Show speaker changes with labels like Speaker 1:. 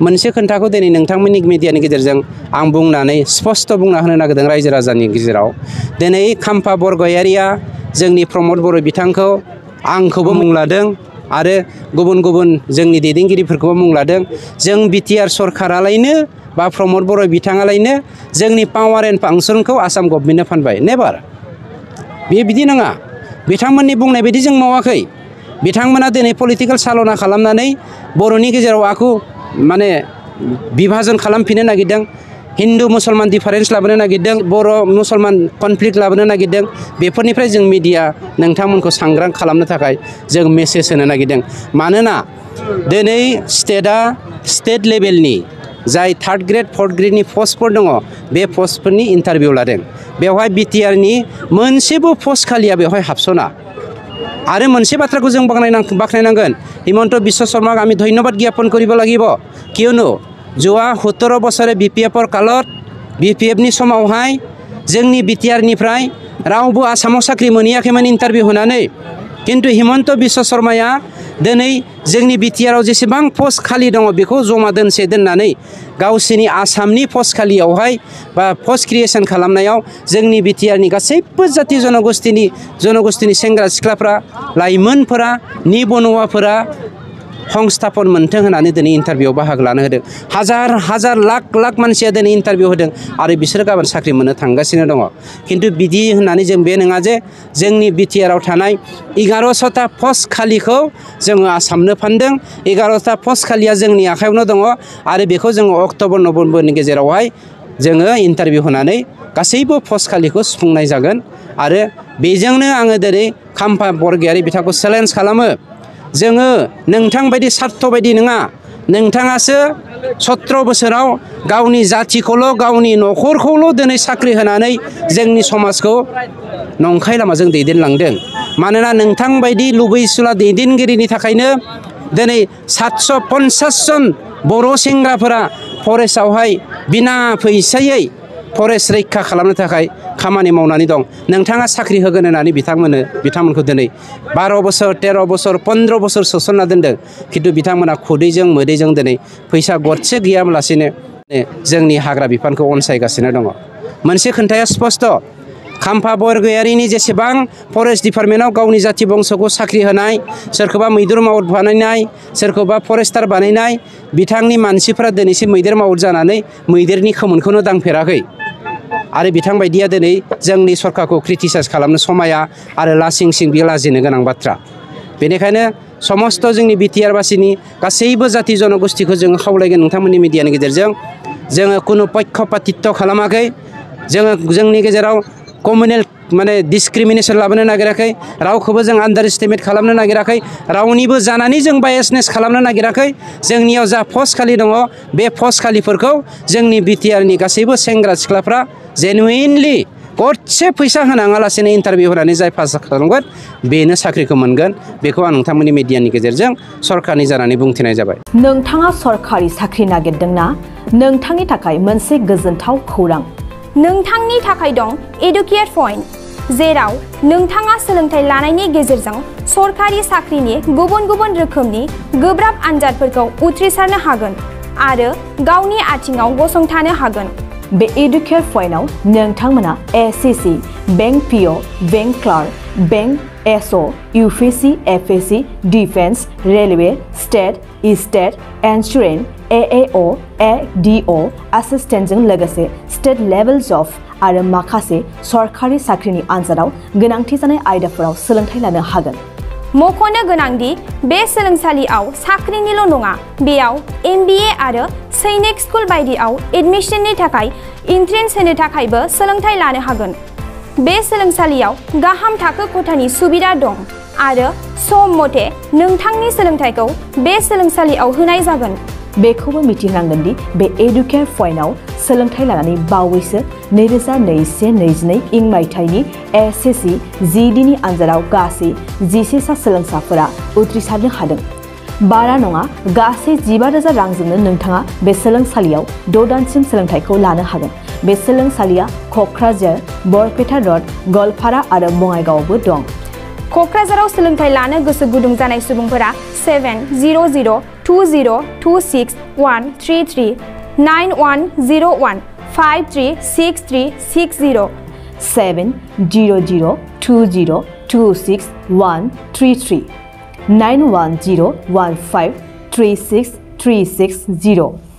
Speaker 1: मोनसे खोन्थाखौ दिनै नोंथांमोननि मिडियानि गेजेरजों आं बुंनानै स्पष्ट बुंना होनो नागिरदों रायजो राजानि गेजेराव दिनै खाम्फा बरगयारिया जोंनि प्रमद बर' बिथांखौ आंखौबो मुं लादों आरो गुबुन गुबुन जोंनि दैदेनगिरिफोरखौबो मुं लादों जों बिटिआर सरकारालायनो बा प्रमद बर' बिथाङालायनो जोंनि पावार एन्ड फांसनखौ आसाम गभर्नमेन्टनो फानबाय नेभार बे बिदि नङा बिथांमोननि बुंनाय बायदि जों मावाखै बिथांमोना दिनै पलिटिकेल सालना खालामनानै बर'नि गेजेराव आखु माने बिभाजन खालामफिननो नागिरदों हिन्दु मुसलमान डिफारेन्स लाबोनो नागिरदों बर' मुसलमान कनफ्लिक्ट लाबोनो नागिरदों बेफोरनिफ्राय जों मिडिया नोंथांमोनखौ सांग्रां खालामनो थाखाय जों मेसेज होनो नागिरदों मानोना दिनै स्टेट लेभेलनि जाय 3rd ग्रेड 4th ग्रेडनि पस्टफोर दङ बे पस्टफोरनि इन्टारभिउ लादों बेवहाय बिटिआरनि मोनसेबो पस्ट खालिया बेवहाय हाबसना आरो मोनसे बाथ्राखौ जों बाखनायनांगोन हिमন্ত বিশ্ব শৰ্মাক আমি ধন্যবাদ জ্ঞাপন কৰিব লাগিব কিয়নো যোৱা 17 বছৰে বিপিএফৰ কালত বিপিএফनि समावहाय जोंनि बिटिआरनिफ्राय रावबो आसामाव साख्रि मोनैयाखैमोन इन्टारभिउ होनानै किन्तु हिमন্ত বিশ্ব शर्माया दिनै जोंनि बिटिआराव जेसेबां पस्ट खालि दङ बेखौ जमा दोननानै गावसिनि आसामनि पस्ट खालियावहाय बा पस्ट क्रिएशन खालामनायाव जोंनि बिटिआरनि गासैबो जाति जनगोष्ठीनि सेंग्रा सिख्लाफ्रा लाइमोनफोरा निबनुवाफोरा संस्थापन मोनथों होननानै दिनै इन्टारभिउआव बाहागो लानो होदों हाजार लाख मानसिया दिनै इन्टारभिउ होदों आरो बिसोर गाबोन साख्रि मोननो थांगासिनो दङ किन्तु बिदि होननानै जों बे नङा जे जोंनि बिटिआराव थानाय 1100टा पस्ट खालिखौ जोङो आसामनो फानदों 11टा पस्ट खालिया जोंनि आखायावनो दङ आरो बेखौ जोङो अक्ट'बर नभेम्बरनि गेजेरावहाय जोङो इन्टारभिउ होनानै गासैबो पस्ट खालिखौ सुफुंनाय जागोन आरो बेजोंनो आङो दिनै खाम्फा बरगयारि बिथांखौ चेलेन्ज खालामो जोङो नोंथां बायदि स्वार्थ बायदि नङा नोंथाङासो 17 बोसोराव गावनि जातिखौल' गावनि न'खरखौल' दिनै साख्रि होनानै जोंनि समाजखौ नंखाय लामाजों दैदेनलांदों मानोना नोंथां बायदि लुबैसुला दैदेनगिरिनि थाखायनो दिनै 750 जन बर' सेंग्राफोरा फरेस्टआवहाय बिना फैसायै फरेस्ट रैखा खालामनो थाखाय खामानि मावनानै दं नोंथाङा साख्रि होगोन होननानै बिथांमोनखौ दिनै 12 बोसोर 13 बोसोर 15 बोसोर सोसनना दोनदों किन्तु बिथांमोना खुदैजों मोदैजों दिनै फैसा गरसे गैयालासिनो जोंनि हाग्रा बिफानखौ अनसायगासिनो दङ मोनसे खोन्थाया स्पष्ट खाम्फा बरगयारिनि जेसेबां फरेस्ट डिपार्टमेन्टआव गावनि जाति बंसखौ साख्रि होनाय सोरखौबा मैदेर मावद बानायनाय सोरखौबा फरेस्टार बानायनाय बिथांनि मानसिफोरा दिनैसिम मैदेर मावद जानानै मैदेरनि खोमोनखौनो दांफेराखै आरो बिथां बायदिया दिनै जोंनि सरकारखौ क्रिटिसाइज खालामनो समाया आरो लासिं सिं बे लाजिनो गोनां बाथ्रा बेनिखायनो समस्त जोंनि बिटिआरबासिनि गासैबो जाति जनगोष्ठीखौ जोङो खावलायगोन नोंथांमोननि मिडियानि गेजेरजों जोङो कुनु पक्षपातित्व खालामाखै जोङो जोंनि गेजेराव कमिउनेल माने डिसक्रिमिनेशन लाबोनो नागिराखै रावखौबो जों आन्डार एस्टिमेट खालामनो नागिराखै रावनिबो जानानै जों बायसनेस खालामनो नागिराखै जोंनियाव जा पस्ट खालि दङ बे पस्ट खालिफोरखौ जोंनि बिटिआरनि गासैबो सेंग्रा सिख्लाफ्रा जेनुइनलि गरसे फैसा होनाङालासिनो इन्टारभिउ होनानै जाय पास खालामगोन बेनो साख्रिखौ मोनगोन बेखौ आं नोंथांमोननि मिडियानि गेजेरजों सरकारनि जानानै बुंथिनाय जाबाय
Speaker 2: नोंथाङा सरकारि साख्रि नागिरदोंना नोंथांनि थाखाय मोनसे गोजोनथाव खौरां
Speaker 3: नोंथांनि थाखाय दं एडुकेट पॉइंट जेराव नोंथाङा सोलोंथाइ लानायनि गेजेरजों सरकारि साख्रिनि गुबुन गुबुन रोखोमनि गोब्राब आनजादफोरखौ उथ्रिसारनो हागोन आरो गावनि आथिङाव गसंथानो हागोन बे एडुकेट पॉइन्टआव नोंथांमोना SSC bank PO bank clerk bank SO UPSC FSC defence railway state insurance AAO ADO एसिस्टेन्टजों लोगोसे स्टेट लेभेल जब आरो माखासे सरकारि साख्रिनि आनजादाव गोनांथि जानाय आयदाफोराव सोलोंथाइ लानो हागोन मख'नो गोनांदि बे सोलोंसालियाव साख्रिनिल' नङा बेयाव एमबिए आरो सैनिक स्कुल बायदियाव एडमिशननि थाखाय एन्ट्रेन्स होनो थाखायबो सोलोंथाइ लानो हागोन बे सोलोंसालियाव गाहाम थाखो खथानि सुबिदा दं आरो सम मथे नोंथांनि सोलोंथाइखौ बे सोलोंसालियाव होनाय जागोन
Speaker 2: बेखौबो मिथिनांगोन दि बे एडुकेट पॉइन्टआव सोलोंथाइ लानानै बावैसो 2021-22 इं मायथाइनि एसएससी जीडीनि आनजादाव गासै 11 सा सोलोंसाफोरा उथ्रिसारनो हादों बारा नङा गासै 15,000 रांजोंनो नोंथाङा बे सोलोंसालियाव 6 दानसिम सोलोंथाइखौ लानो हागोन बे सोलोंसालिया क'क्राझार बरपेटा रड गलपारा आरो बङाइगावआवबो दं
Speaker 3: क'क्राझाराव सोलोंथाइ लानो गोसो गुदुं जानाय सुबुंफोरा 70026133133 9101536360
Speaker 2: 70020261333 9101536360